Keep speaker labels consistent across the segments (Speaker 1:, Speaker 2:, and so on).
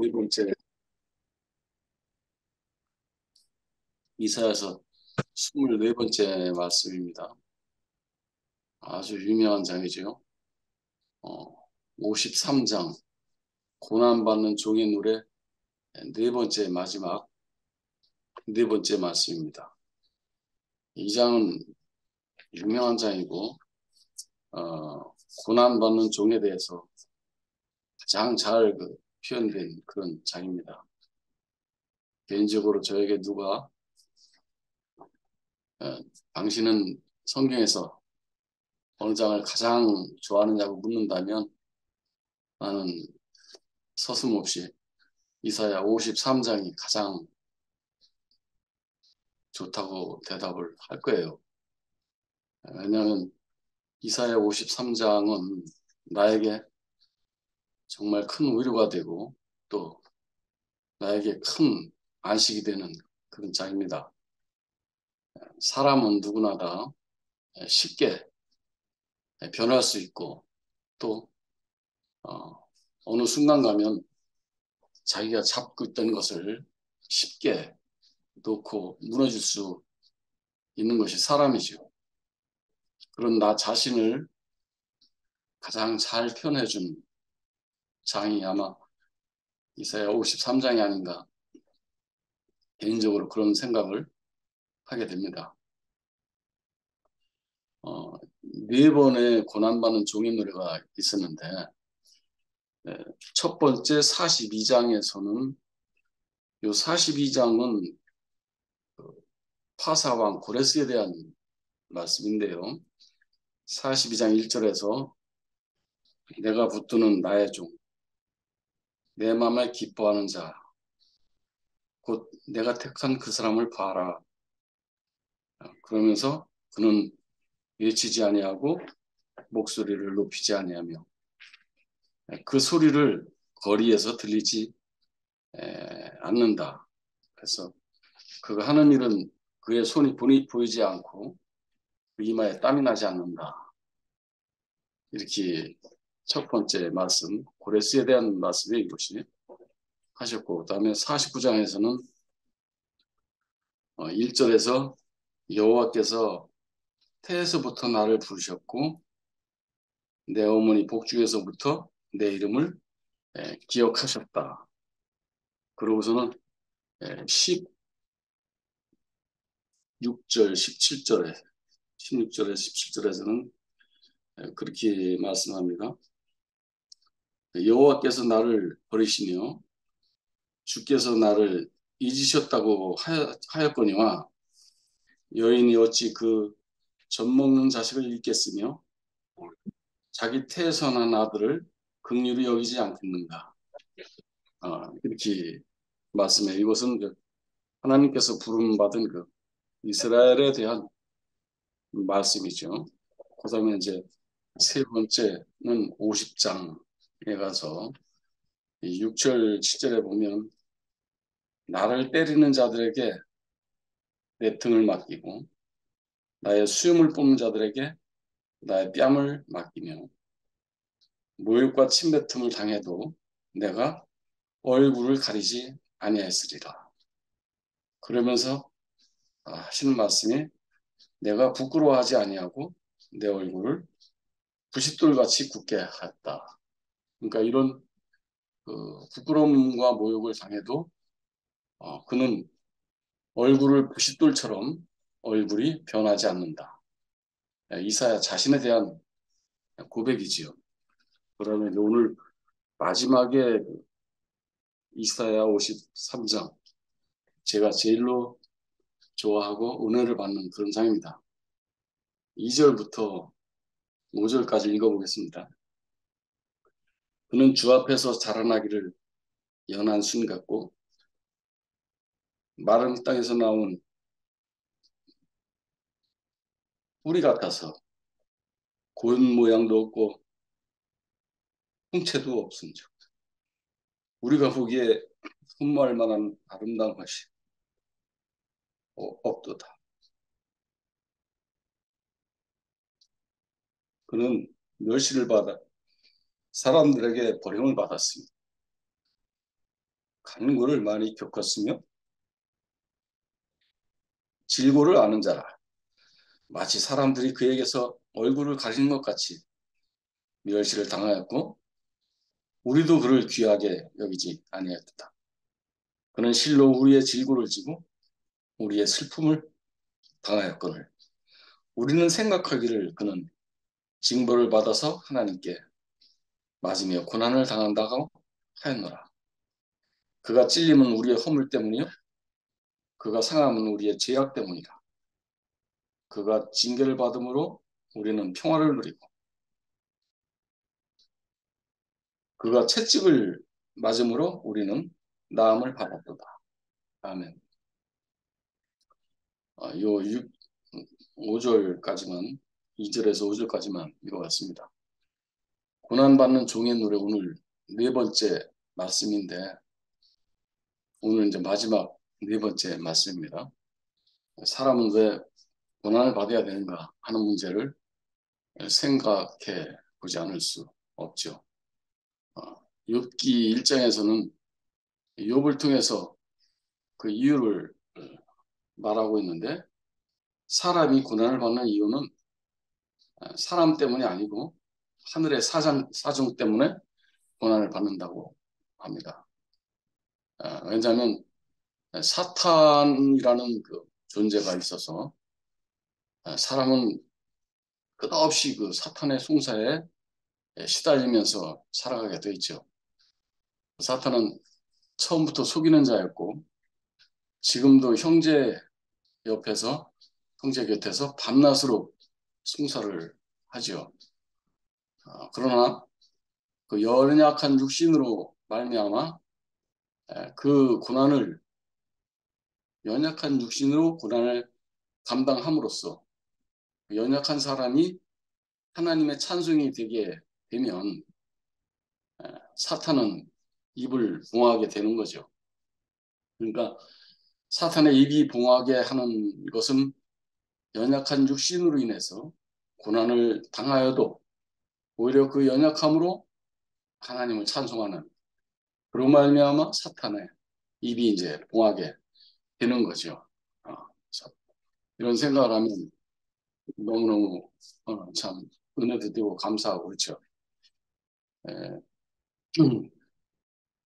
Speaker 1: 네 번째 이사야서 24번째 말씀입니다. 아주 유명한 장이죠. 53장 고난받는 종의 노래 네 번째 마지막 네 번째 말씀입니다. 이 장은 유명한 장이고 고난받는 종에 대해서 가장 잘 표현된 그런 장입니다. 개인적으로 저에게 누가 당신은 성경에서 어느 장을 가장 좋아하느냐고 묻는다면 나는 서슴없이 이사야 53장이 가장 좋다고 대답을 할 거예요. 왜냐하면 이사야 53장은 나에게 정말 큰 위로가 되고 또 나에게 큰 안식이 되는 그런 장입니다. 사람은 누구나 다 쉽게 변할 수 있고 또 어느 순간 가면 자기가 잡고 있던 것을 쉽게 놓고 무너질 수 있는 것이 사람이죠. 그런 나 자신을 가장 잘 표현해준 장이 아마 이사야 53장이 아닌가 개인적으로 그런 생각을 하게 됩니다. 네 번의 고난받는 종의 노래가 있었는데 첫 번째 42장에서는 이 42장은 파사왕 고레스에 대한 말씀인데요. 42장 1절에서 내가 붙드는 나의 종, 내 마음에 기뻐하는 자, 곧 내가 택한 그 사람을 봐라. 그러면서 그는 외치지 아니하고 목소리를 높이지 아니하며 그 소리를 거리에서 들리지 않는다. 그래서 그가 하는 일은 그의 손이 보이지 않고 그 이마에 땀이 나지 않는다. 이렇게 첫 번째 말씀, 고레스에 대한 말씀이 이것이 하셨고, 그 다음에 49장에서는 1절에서 여호와께서 태에서부터 나를 부르셨고 내 어머니 복중에서부터 내 이름을 기억하셨다. 그러고서는 16절, 17절에 16절에 17절에서는 그렇게 말씀합니다. 여호와께서 나를 버리시며 주께서 나를 잊으셨다고 하였거니와 여인이 어찌 그 젖먹는 자식을 잊겠으며 자기 태에서 난 아들을 긍휼히 여기지 않겠는가. 이렇게 말씀해. 이것은 하나님께서 부름받은 그 이스라엘에 대한 말씀이죠. 그 다음에 이제 세 번째는 50장에 가서 6절, 7절에 보면 나를 때리는 자들에게 내 등을 맡기고 나의 수염을 뽑는 자들에게 나의 뺨을 맡기며 모욕과 침뱉음을 당해도 내가 얼굴을 가리지 아니하였으리라. 그러면서 하시는 말씀이 내가 부끄러워하지 아니하고 내 얼굴을 부싯돌같이 굳게 하였다. 그러니까 이런 부끄러움과 모욕을 당해도 그는 얼굴을 부싯돌처럼 얼굴이 변하지 않는다. 이사야 자신에 대한 고백이지요. 그러면 오늘 마지막에 이사야 53장 제가 제일로 좋아하고 은혜를 받는 그런 장입니다. 2절부터 5절까지 읽어보겠습니다. 그는 주 앞에서 자라나기를 연한 순 같고 마른 땅에서 나온 뿌리 같아서 고운 모양도 없고 홍채도 없은즉 우리가 보기에 흠모할 만한 아름다운 것이 없도다. 그는 멸시를 받아 사람들에게 버림을 받았습니다. 간구를 많이 겪었으며 질고를 아는 자라. 마치 사람들이 그에게서 얼굴을 가리는 것 같이 멸시를 당하였고 우리도 그를 귀하게 여기지 아니하였다. 그는 실로 우리의 질고를 지고 우리의 슬픔을 당하였거늘 우리는 생각하기를 그는 징벌을 받아서 하나님께 맞으며 고난을 당한다고 하였노라. 그가 찔림은 우리의 허물 때문이요 그가 상함은 우리의 죄악 때문이라. 그가 징계를 받음으로 우리는 평화를 누리고 그가 채찍을 맞음으로 우리는 나음을 받았도다. 아멘. 요 5절까지만 2절에서 5절까지만 읽어봤습니다. 고난받는 종의 노래 오늘 네 번째 말씀인데 오늘 이제 마지막 네 번째 말씀입니다. 사람은 왜 고난을 받아야 되는가 하는 문제를 생각해 보지 않을 수 없죠. 욥기 1장에서는 욥을 통해서 그 이유를 말하고 있는데 사람이 고난을 받는 이유는 사람 때문이 아니고 하늘의 사정 때문에 고난을 받는다고 합니다. 왜냐하면 사탄이라는 그 존재가 있어서 사람은 끝없이 그 사탄의 송사에 시달리면서 살아가게 돼 있죠. 사탄은 처음부터 속이는 자였고 지금도 형제 곁에서 밤낮으로 송사를 하죠. 그러나 그 연약한 육신으로 말미암아 그 고난을 연약한 육신으로 고난을 감당함으로써 연약한 사람이 하나님의 찬송이 되게 되면 사탄은 입을 봉하게 되는 거죠. 그러니까 사탄의 입이 봉하게 하는 것은 연약한 육신으로 인해서 고난을 당하여도 오히려 그 연약함으로 하나님을 찬송하는 그로 말미암아 사탄의 입이 이제 봉하게 되는 거죠. 이런 생각을 하면 너무너무 참 은혜도 되고 감사하고 그렇죠. 에,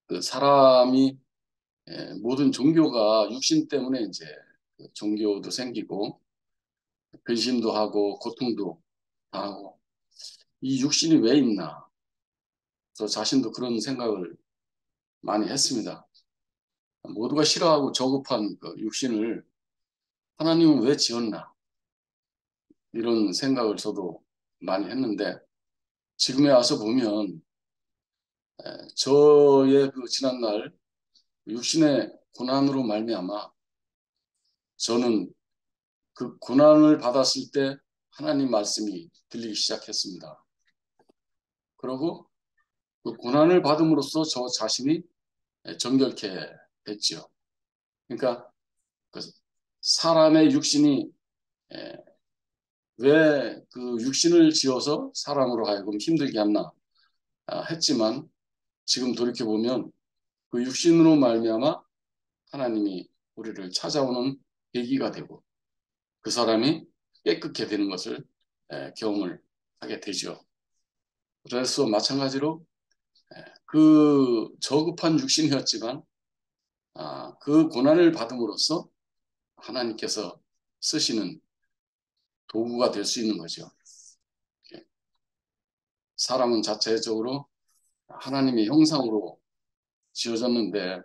Speaker 1: 그 사람이 모든 종교가 육신 때문에 이제 그 종교도 생기고 근심도 하고 고통도 당하고 이 육신이 왜 있나? 저 자신도 그런 생각을 많이 했습니다. 모두가 싫어하고 저급한 그 육신을 하나님은 왜 지었나? 이런 생각을 저도 많이 했는데 지금에 와서 보면 저의 그 지난날 육신의 고난으로 말미암아 저는 그 고난을 받았을 때 하나님 말씀이 들리기 시작했습니다. 그리고 그 고난을 받음으로써 저 자신이 정결케 됐죠. 그러니까 그 사람의 육신이 왜 그 육신을 지어서 사람으로 하여금 힘들게 했나 했지만 지금 돌이켜 보면 그 육신으로 말미암아 하나님이 우리를 찾아오는 계기가 되고 그 사람이 깨끗게 되는 것을 경험을 하게 되죠. 그래서 마찬가지로 그 저급한 육신이었지만 그 고난을 받음으로써 하나님께서 쓰시는 도구가 될 수 있는 거죠. 사람은 자체적으로 하나님의 형상으로 지어졌는데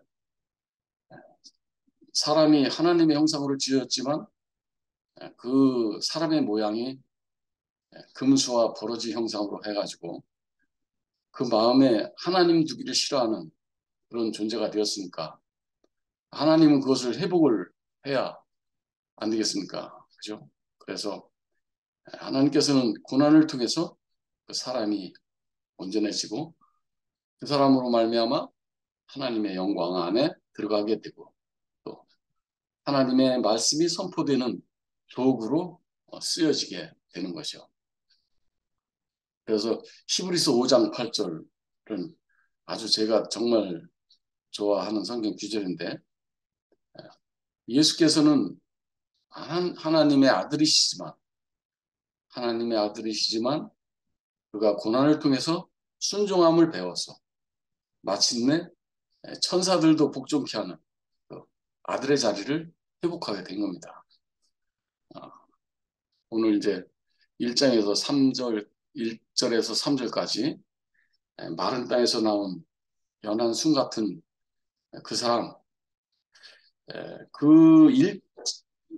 Speaker 1: 사람이 하나님의 형상으로 지었지만 그 사람의 모양이 금수와 버러지 형상으로 해가지고 그 마음에 하나님 두기를 싫어하는 그런 존재가 되었으니까 하나님은 그것을 회복을 해야 안 되겠습니까? 그죠? 그래서 하나님께서는 고난을 통해서 그 사람이 온전해지고 그 사람으로 말미암아 하나님의 영광 안에 들어가게 되고 또 하나님의 말씀이 선포되는 도구로 쓰여지게 되는 것이요. 그래서 히브리서 5장 8절은 아주 제가 정말 좋아하는 성경 구절인데 예수께서는 하나님의 아들이시지만 하나님의 아들이시지만 그가 고난을 통해서 순종함을 배워서 마침내 천사들도 복종케 하는 그 아들의 자리를 회복하게 된 겁니다. 아, 오늘 이제 1장에서 3절, 1절에서 3절까지 마른 땅에서 나온 연한 순 같은 그 사람, 그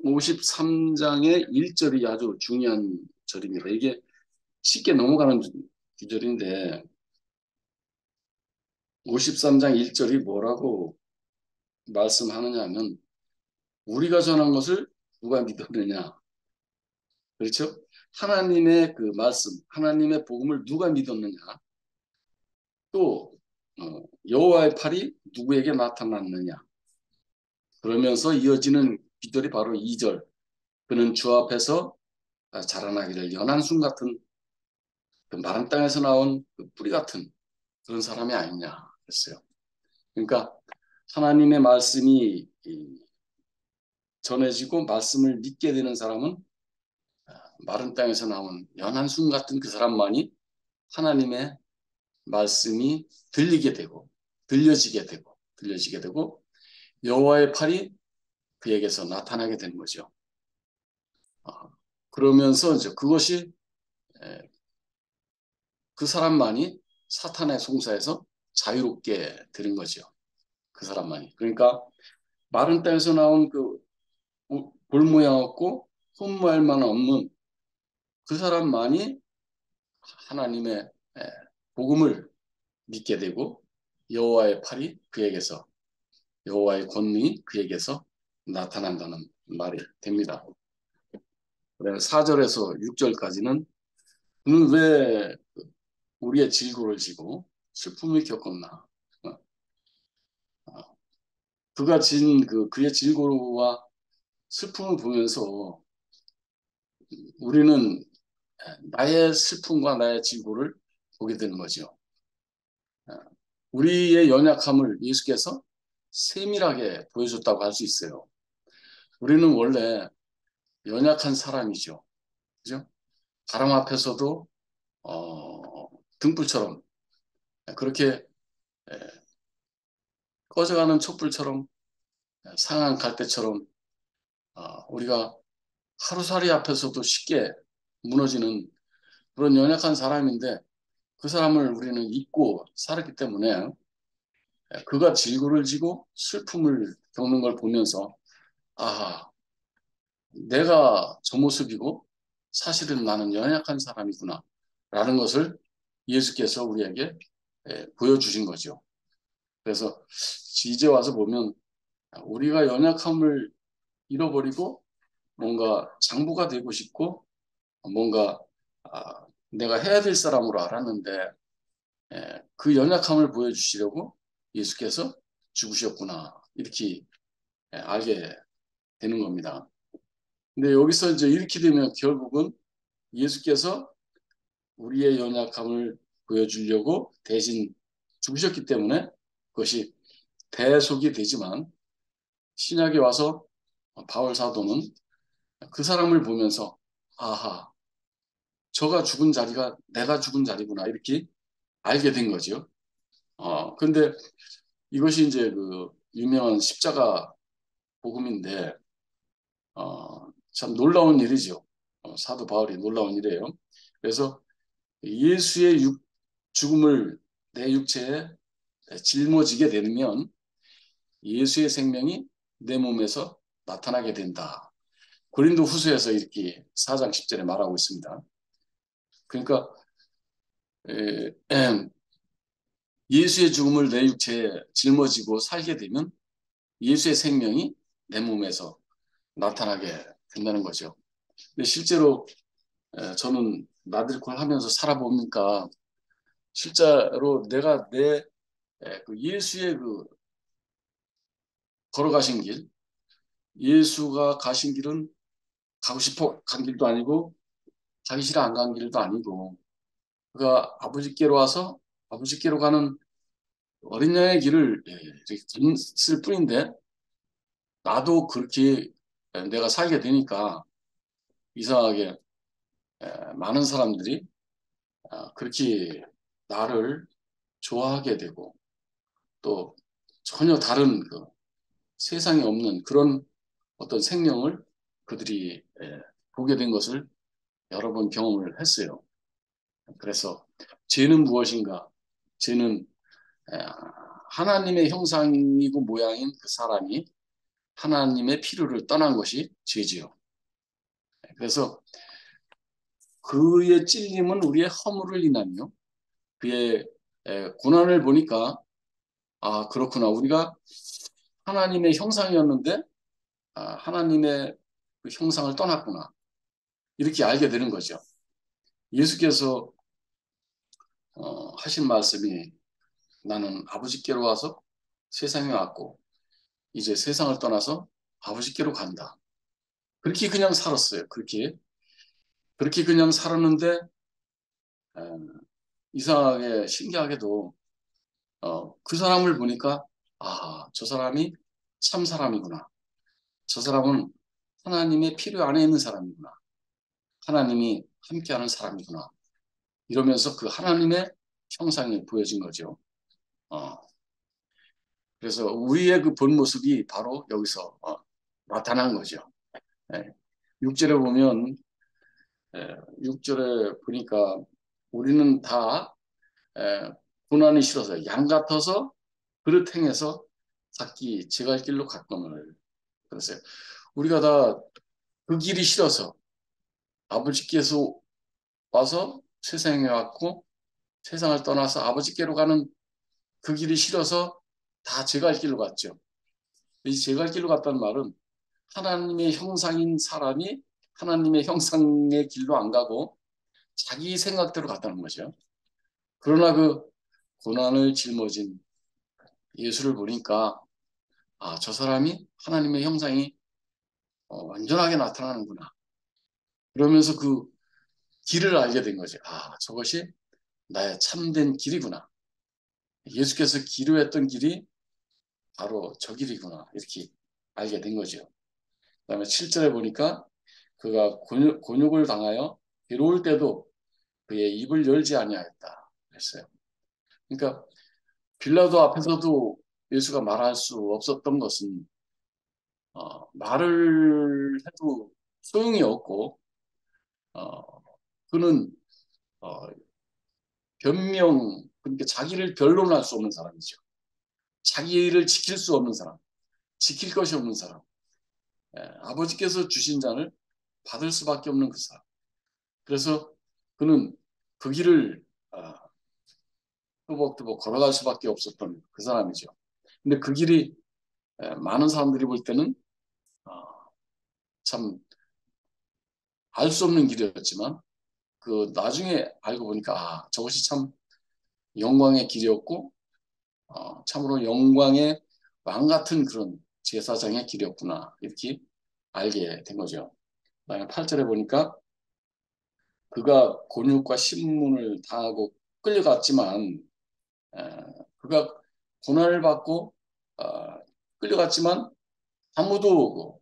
Speaker 1: 53장의 1절이 아주 중요한 절입니다. 이게 쉽게 넘어가는 구절인데 53장 1절이 뭐라고 말씀하느냐 하면 우리가 전한 것을 누가 믿었느냐. 그렇죠? 하나님의 그 말씀, 하나님의 복음을 누가 믿었느냐. 또 여호와의 팔이 누구에게 나타났느냐. 그러면서 이어지는 기절이 바로 2절. 그는 주 앞에서 자라나기를 연한 순 같은 그 마른 땅에서 나온 그 뿌리 같은 그런 사람이 아니냐 했어요. 그러니까 하나님의 말씀이 전해지고 말씀을 믿게 되는 사람은 마른 땅에서 나온 연한 순 같은 그 사람만이 하나님의 말씀이 들려지게 되고 여호와의 팔이 그에게서 나타나게 되는 거죠. 그러면서 이제 그것이 그 사람만이 사탄의 송사에서 자유롭게 되는 거죠. 그 사람만이. 그러니까 마른 땅에서 나온 그 볼모양 없고 흠모할 없는 그 사람만이 하나님의 복음을 믿게 되고 여호와의 팔이 그에게서 여호와의 권능이 그에게서 나타난다는 말이 됩니다. 4절에서 6절까지는 그는 왜 우리의 질고를 지고 슬픔을 겪었나. 그가 그의 질고와 슬픔을 보면서 우리는 나의 슬픔과 나의 질고를 보게 되는 거죠. 우리의 연약함을 예수께서 세밀하게 보여줬다고 할 수 있어요. 우리는 원래 연약한 사람이죠. 그죠? 바람 앞에서도 등불처럼 그렇게 꺼져가는 촛불처럼 상한 갈대처럼 우리가 하루살이 앞에서도 쉽게 무너지는 그런 연약한 사람인데 그 사람을 우리는 잊고 살았기 때문에 그가 질고를 지고 슬픔을 겪는 걸 보면서 아, 내가 저 모습이고 사실은 나는 연약한 사람이구나 라는 것을 예수께서 우리에게 보여주신 거죠. 그래서 이제 와서 보면 우리가 연약함을 잃어버리고 뭔가 장부가 되고 싶고 뭔가 내가 해야 될 사람으로 알았는데 그 연약함을 보여주시려고 예수께서 죽으셨구나 이렇게 알게 되는 겁니다. 근데 여기서 이제 이렇게 되면 결국은 예수께서 우리의 연약함을 보여주려고 대신 죽으셨기 때문에 그것이 대속이 되지만 신약에 와서 바울 사도는 그 사람을 보면서 아하, 저가 죽은 자리가 내가 죽은 자리구나 이렇게 알게 된 거죠. 근데 이것이 이제 그 유명한 십자가 복음인데 참 놀라운 일이죠. 사도 바울이 놀라운 일이에요. 그래서 예수의 죽음을 내 육체에 짊어지게 되면 예수의 생명이 내 몸에서 나타나게 된다. 고린도 후서에서 이렇게 4장 10절에 말하고 있습니다. 그러니까 예수의 죽음을 내 육체에 짊어지고 살게 되면 예수의 생명이 내 몸에서 나타나게 된다는 거죠. 근데 실제로 저는 나들콜 하면서 살아보니까 실제로 내가 그 예수의 그 걸어가신 길, 예수가 가신 길은 가고 싶어 간 길도 아니고 가기 싫어 안 간 길도 아니고 그가 아버지께로 와서 아버지께로 가는 어린 양의 길을 이렇게 걷을 뿐인데 나도 그렇게 내가 살게 되니까 이상하게 많은 사람들이 그렇게 나를 좋아하게 되고 또 전혀 다른 그 세상에 없는 그런 어떤 생명을 그들이 보게 된 것을 여러 번 경험을 했어요. 그래서 죄는 무엇인가? 죄는 에, 하나님의 형상이고 모양인 그 사람이 하나님의 필요를 떠난 것이 죄지요. 그래서 그의 찔림은 우리의 허물을 인하며 그의 고난을 보니까 아 그렇구나 우리가 하나님의 형상이었는데 하나님의 그 형상을 떠났구나 이렇게 알게 되는 거죠. 예수께서 하신 말씀이 나는 아버지께로 와서 세상에 왔고 이제 세상을 떠나서 아버지께로 간다. 그렇게 그냥 살았어요. 그렇게 그냥 살았는데 에, 이상하게 신기하게도 그 사람을 보니까 저 사람이 참 사람이구나. 저 사람은 하나님의 필요 안에 있는 사람이구나. 하나님이 함께하는 사람이구나. 이러면서 그 하나님의 형상이 보여진 거죠. 어, 그래서 우리의 그 본 모습이 바로 여기서 나타난 거죠. 예. 6절에 보면 6절에 보니까 우리는 다 고난이 싫어서 양 같아서 그릇 행해서 각기 제갈 길로 갔거늘 그랬어요. 우리가 다 그 길이 싫어서 아버지께서 와서 세상에 왔고 세상을 떠나서 아버지께로 가는 그 길이 싫어서 다 제갈 길로 갔죠. 이 제갈 길로 갔다는 말은 하나님의 형상인 사람이 하나님의 형상의 길로 안 가고 자기 생각대로 갔다는 거죠. 그러나 그 고난을 짊어진 예수를 보니까 저 사람이 하나님의 형상이 완전하게 나타나는구나. 그러면서 그 길을 알게 된 거죠. 저것이 나의 참된 길이구나. 예수께서 기로했던 길이 바로 저 길이구나. 이렇게 알게 된 거죠. 그다음에 7절에 보니까 그가 곤욕을 당하여 괴로울 때도 그의 입을 열지 아니하였다. 그랬어요. 그러니까 빌라도 앞에서도 예수가 말할 수 없었던 것은 말을 해도 소용이 없고 어, 그는 어, 변명 그러니까 자기를 변론할 수 없는 사람이죠. 자기를 지킬 수 없는 사람, 지킬 것이 없는 사람. 아버지께서 주신 잔을 받을 수밖에 없는 그 사람. 그래서 그는 그 길을 뚜벅뚜벅 걸어갈 수밖에 없었던 그 사람이죠. 근데 그 길이 많은 사람들이 볼 때는 어, 참 알 수 없는 길이었지만 그 나중에 알고 보니까 저것이 참 영광의 길이었고 참으로 영광의 왕 같은 그런 제사장의 길이었구나 이렇게 알게 된 거죠. 그다음에 8절에 보니까 그가 곤욕과 신문을 당하고 끌려갔지만 에, 그가 고난을 받고 어, 끌려갔지만 아무도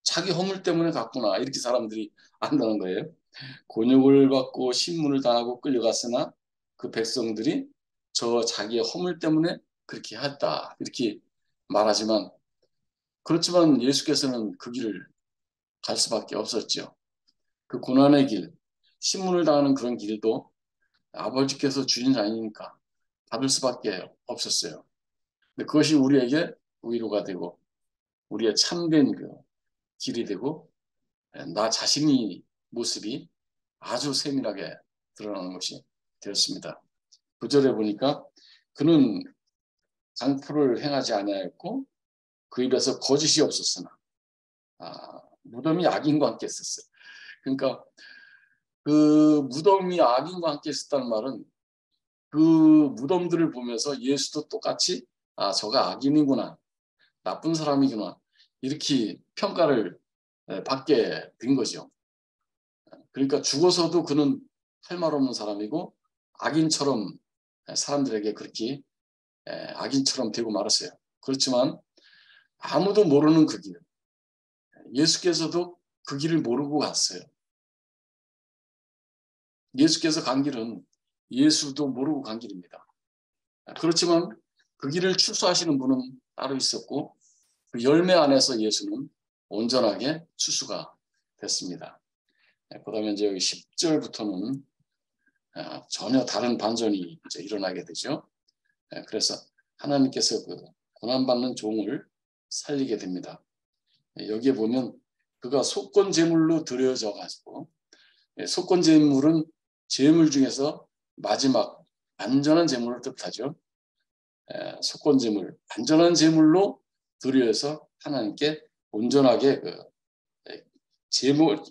Speaker 1: 자기 허물 때문에 갔구나 이렇게 사람들이 안다는 거예요. 곤욕을 받고 신문을 당하고 끌려갔으나 그 백성들이 저 자기의 허물 때문에 그렇게 했다 이렇게 말하지만 그렇지만 예수께서는 그 길을 갈 수밖에 없었죠. 그 고난의 길, 신문을 당하는 그런 길도 아버지께서 주신 아니니까 받을 수밖에 없었어요. 근데 그것이 우리에게 위로가 되고 우리의 참된 그 길이 되고 나 자신의 모습이 아주 세밀하게 드러나는 것이 되었습니다. 9절에 보니까 그는 강포를 행하지 아니하였고 그 입에서 거짓이 없었으나 무덤이 악인과 함께 있었어요. 그러니까 그 무덤이 악인과 함께 있었다는 말은 그 무덤들을 보면서 예수도 똑같이 저가 악인이구나 나쁜 사람이구나 이렇게 평가를 받게 된 거죠. 그러니까 죽어서도 그는 할 말 없는 사람이고 악인처럼 사람들에게 그렇게 악인처럼 되고 말았어요. 그렇지만 아무도 모르는 그 길, 예수께서도 그 길을 모르고 갔어요. 예수께서 간 길은 예수도 모르고 간 길입니다. 그렇지만 그 길을 추수하시는 분은 따로 있었고 그 열매 안에서 예수는 온전하게 추수가 됐습니다. 그 다음에 이제 여기 10절부터는 전혀 다른 반전이 이제 일어나게 되죠. 그래서 하나님께서 그 고난받는 종을 살리게 됩니다. 여기에 보면 그가 속건 제물로 드려져 가지고 속건 제물은 제물 중에서 마지막 안전한 제물을 뜻하죠. 속건 제물, 안전한 제물로 드려서 하나님께 온전하게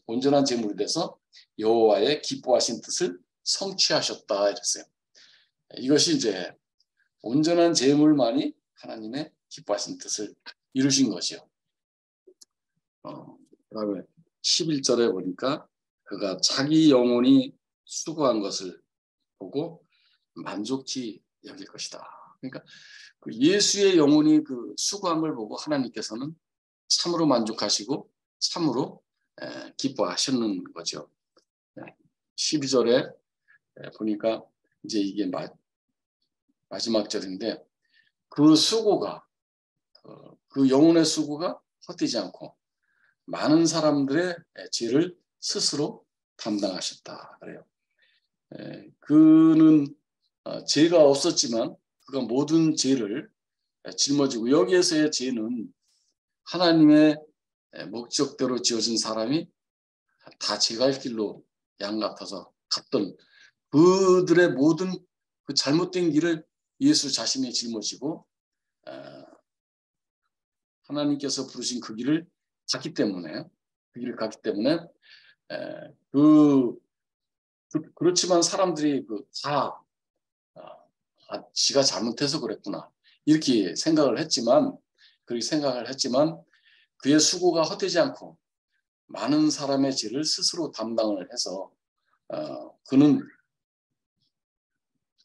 Speaker 1: 온전한 제물이 돼서 여호와의 기뻐하신 뜻을 성취하셨다 이랬어요. 이것이 이제 온전한 제물만이 하나님의 기뻐하신 뜻을 이루신 것이요. 그다음에 11절에 보니까 그가 자기 영혼이 수고한 것을 보고 만족히 여길 것이다. 그러니까 그 예수의 영혼이 그 수고한 걸 보고 하나님께서는 참으로 만족하시고 참으로 기뻐하셨는 거죠. 12절에 보니까 이제 이게 마지막 절인데 그 수고가 그 영혼의 수고가 헛되지 않고 많은 사람들의 죄를 스스로 담당하셨다 그래요. 그는 죄가 없었지만 그가 모든 죄를 짊어지고 여기에서의 죄는 하나님의 목적대로 지어진 사람이 다 제갈 길로 양 같아서 갔던 그들의 모든 그 잘못된 길을 예수 자신이 짊어지고 하나님께서 부르신 그 길을 갔기 때문에 그렇지만 사람들이 지가 잘못해서 그랬구나 이렇게 생각을 했지만 그의 수고가 헛되지 않고 많은 사람의 죄를 스스로 담당을 해서 그는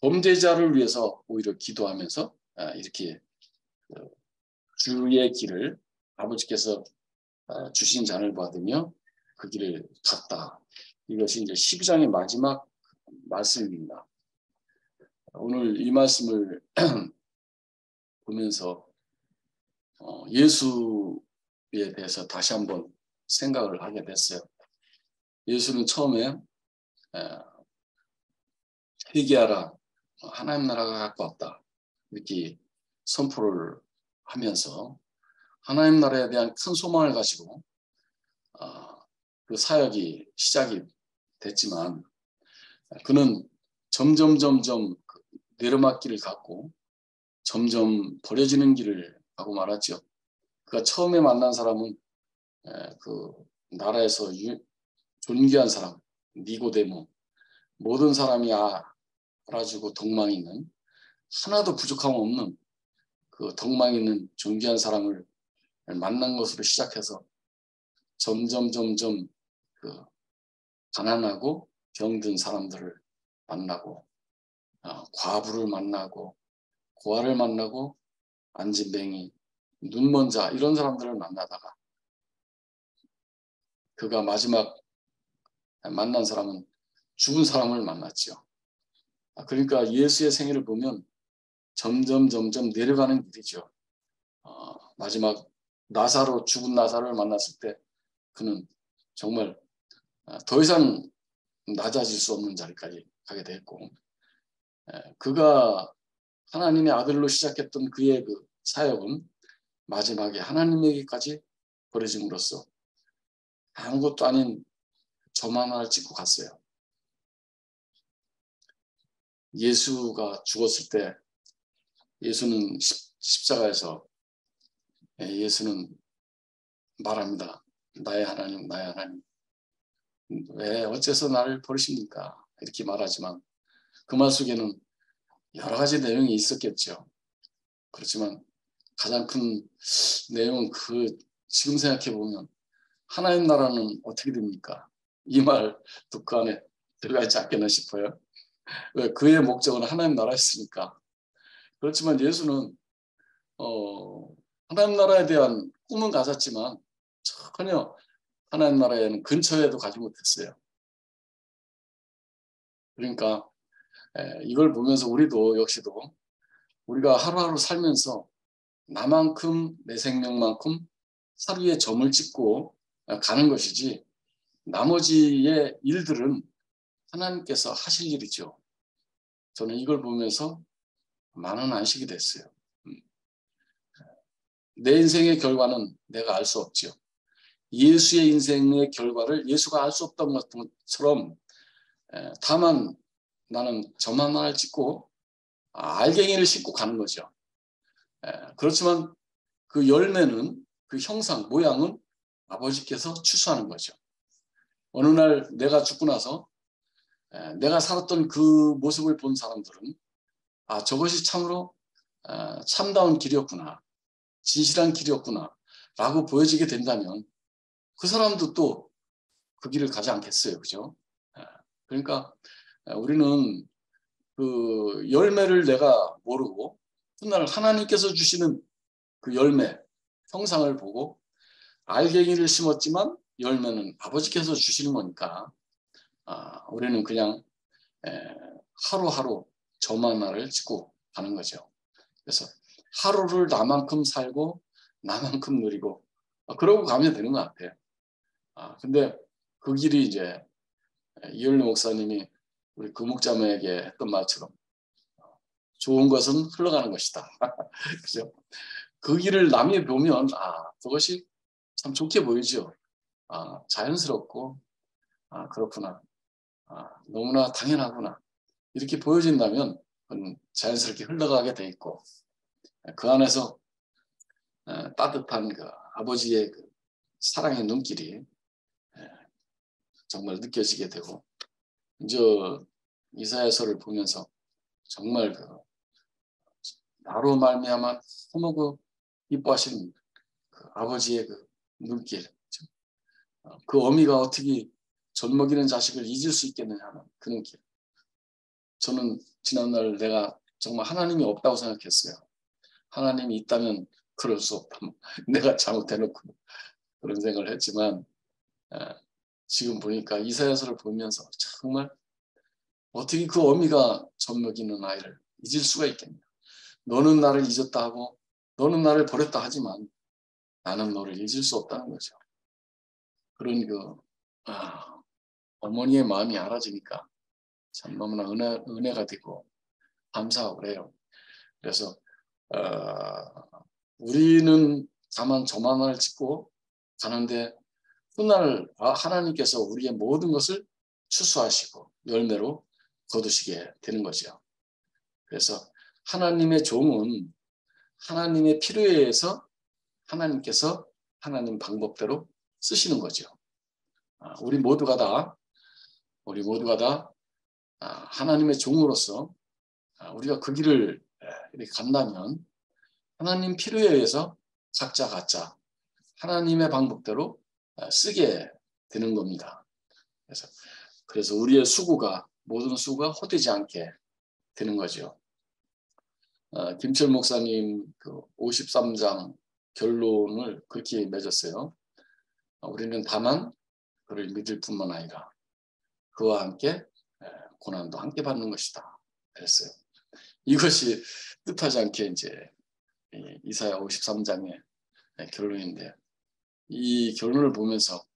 Speaker 1: 범죄자를 위해서 오히려 기도하면서 이렇게 주의 길을 아버지께서 주신 잔을 받으며 그 길을 갔다. 이것이 이제 12장의 마지막 말씀입니다. 오늘 이 말씀을 보면서 예수에 대해서 다시 한번 생각을 하게 됐어요. 예수는 처음에 회개하라, 하나님 나라가 가까웠다 이렇게 선포를 하면서 하나님 나라에 대한 큰 소망을 가지고 그 사역이 시작이 됐지만 그는 점점 내리막길을 갔고 점점 버려지는 길을 가고 말았죠. 그가 처음에 만난 사람은 그 나라에서 존귀한 사람 니고데모, 모든 사람이 알아주고 덕망 있는 하나도 부족함 없는 그 덕망 있는 존귀한 사람을 만난 것으로 시작해서 점점 그 가난하고 병든 사람들을 만나고 과부를 만나고 고아를 만나고 안진뱅이, 눈먼 자 이런 사람들을 만나다가 그가 마지막 만난 사람은 죽은 사람을 만났죠. 그러니까 예수의 생애를 보면 점점 내려가는 길이죠. 마지막 죽은 나사로를 만났을 때 그는 정말 더 이상 낮아질 수 없는 자리까지 가게 됐고 그가 하나님의 아들로 시작했던 그의 그 사역은 마지막에 하나님에게까지 버려짐으로써 아무것도 아닌 점 하나를 찍고 갔어요. 예수가 죽었을 때 예수는 십자가에서 예수는 말합니다. 나의 하나님, 나의 하나님. 왜 어째서 나를 버리십니까? 이렇게 말하지만 그 말 속에는 여러 가지 내용이 있었겠죠. 그렇지만 가장 큰 내용은 지금 생각해 보면 하나님 나라는 어떻게 됩니까? 이 말 듣고 안에 들어가 있지 않겠나 싶어요. 왜 그의 목적은 하나님 나라였으니까. 그렇지만 예수는 하나님 나라에 대한 꿈은 가졌지만 전혀 하나님 나라에는 근처에도 가지 못했어요. 그러니까 이걸 보면서 우리도 역시도 우리가 하루하루 살면서 나만큼 내 생명만큼 하루에 점을 찍고 가는 것이지 나머지의 일들은 하나님께서 하실 일이죠. 저는 이걸 보면서 많은 안식이 됐어요. 내 인생의 결과는 내가 알 수 없죠. 예수의 인생의 결과를 예수가 알 수 없던 것처럼 다만 나는 저만 하나를 찍고 알갱이를 싣고 가는 거죠. 그렇지만 그 열매는 그 형상, 모양은 아버지께서 추수하는 거죠. 어느 날 내가 죽고 나서 내가 살았던 그 모습을 본 사람들은 저것이 참으로 참다운 길이었구나. 진실한 길이었구나. 라고 보여지게 된다면 그 사람도 또 그 길을 가지 않겠어요. 그죠? 그러니까 우리는 그 열매를 내가 모르고 훗날 하나님께서 주시는 그 열매, 형상을 보고 알갱이를 심었지만 열매는 아버지께서 주시는 거니까 우리는 그냥 하루하루 저만 나를 짓고 가는 거죠. 그래서 하루를 나만큼 살고 나만큼 누리고 그러고 가면 되는 것 같아요. 근데 그 길이 이제 이현리 목사님이 우리 그 목자매에게 했던 말처럼 좋은 것은 흘러가는 것이다. 그죠? 그 길을 남이 보면 그것이 참 좋게 보이죠. 자연스럽고 그렇구나. 너무나 당연하구나. 이렇게 보여진다면 그건 자연스럽게 흘러가게 돼 있고 그 안에서 따뜻한 그 아버지의 그 사랑의 눈길이 정말 느껴지게 되고 이제 이사야서를 보면서 정말 그 나로 말미암아 너무 그 이뻐하시는 그 아버지의 그 눈길, 그 어미가 어떻게 젖먹이는 자식을 잊을 수 있겠느냐 하는 그 눈길. 저는 지난날 내가 정말 하나님이 없다고 생각했어요. 하나님이 있다면 그럴 수 없다. 내가 잘못해놓고 그런 생각을 했지만 지금 보니까 이사야서를 보면서 정말 어떻게 그 어미가 젖먹이는 아이를 잊을 수가 있겠냐. 너는 나를 잊었다 하고 너는 나를 버렸다 하지만 나는 너를 잊을 수 없다는 거죠. 그런 그 어머니의 마음이 알아지니까 참 너무나 은혜가 되고 감사하고 그래요. 그래서 우리는 다만 저만 하나를 짓고 가는데 훗날 하나님께서 우리의 모든 것을 추수하시고 열매로 거두시게 되는 거죠. 그래서 하나님의 종은 하나님의 필요에 의해서 하나님께서 하나님 방법대로 쓰시는 거죠. 우리 모두가 다 하나님의 종으로서 우리가 그 길을 이렇게 간다면 하나님 필요에 의해서 각자 하나님의 방법대로 쓰게 되는 겁니다. 그래서 우리의 모든 수고가 헛되지 않게 되는 거죠. 김철 목사님 그 53장 결론을 그렇게 맺었어요. 우리는 다만 그를 믿을 뿐만 아니라 그와 함께 고난도 함께 받는 것이다. 그랬어요. 이것이 뜻하지 않게 이제 이사야 53장의 결론인데 이 결론을 보면서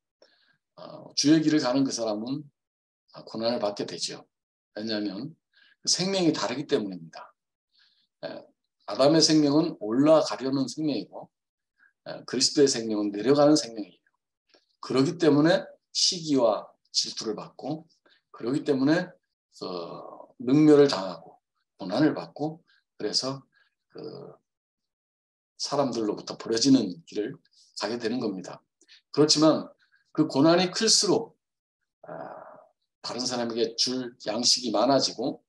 Speaker 1: 주의 길을 가는 그 사람은 고난을 받게 되죠. 왜냐하면 생명이 다르기 때문입니다. 아담의 생명은 올라가려는 생명이고 그리스도의 생명은 내려가는 생명이에요. 그렇기 때문에 시기와 질투를 받고 그렇기 때문에 능멸을 당하고 고난을 받고 그래서 그 사람들로부터 버려지는 길을 가게 되는 겁니다. 그렇지만 그 고난이 클수록 다른 사람에게 줄 양식이 많아지고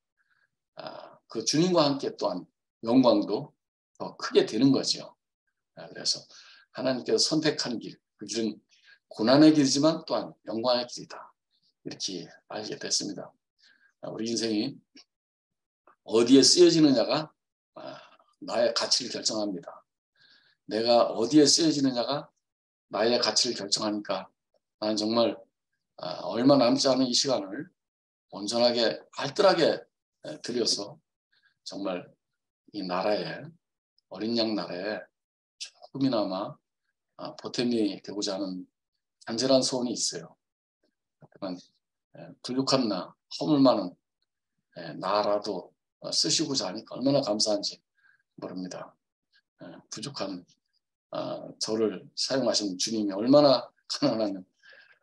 Speaker 1: 그 주님과 함께 또한 영광도 더 크게 되는 거죠. 그래서 하나님께서 선택한 길, 그 길은 고난의 길이지만 또한 영광의 길이다. 이렇게 알게 됐습니다. 우리 인생이 어디에 쓰여지느냐가 나의 가치를 결정합니다. 내가 어디에 쓰여지느냐가 나의 가치를 결정하니까 나는 정말 얼마 남지 않은 이 시간을 온전하게 알뜰하게 들여서 정말 이 나라에 어린 양 나라에 조금이나마 보탬이 되고자 하는 간절한 소원이 있어요. 하지만 불육한 나, 허물 많은 나라도 쓰시고자 하니까 얼마나 감사한지 모릅니다. 부족한 저를 사용하신 주님이 얼마나 가난하면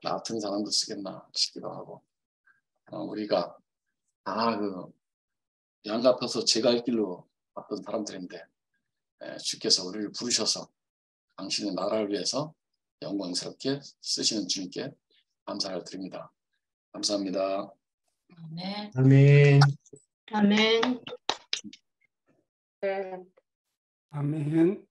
Speaker 1: 나 같은 사람도 쓰겠나 싶기도 하고 우리가 양갑해서 제가 할 길로 왔던 사람들인데 주께서 우리를 부르셔서 당신의 나라를 위해서 영광스럽게 쓰시는 주님께 감사를 드립니다. 감사합니다.
Speaker 2: 아멘.
Speaker 3: 아멘.
Speaker 2: 아멘.
Speaker 4: 네.
Speaker 3: 아멘.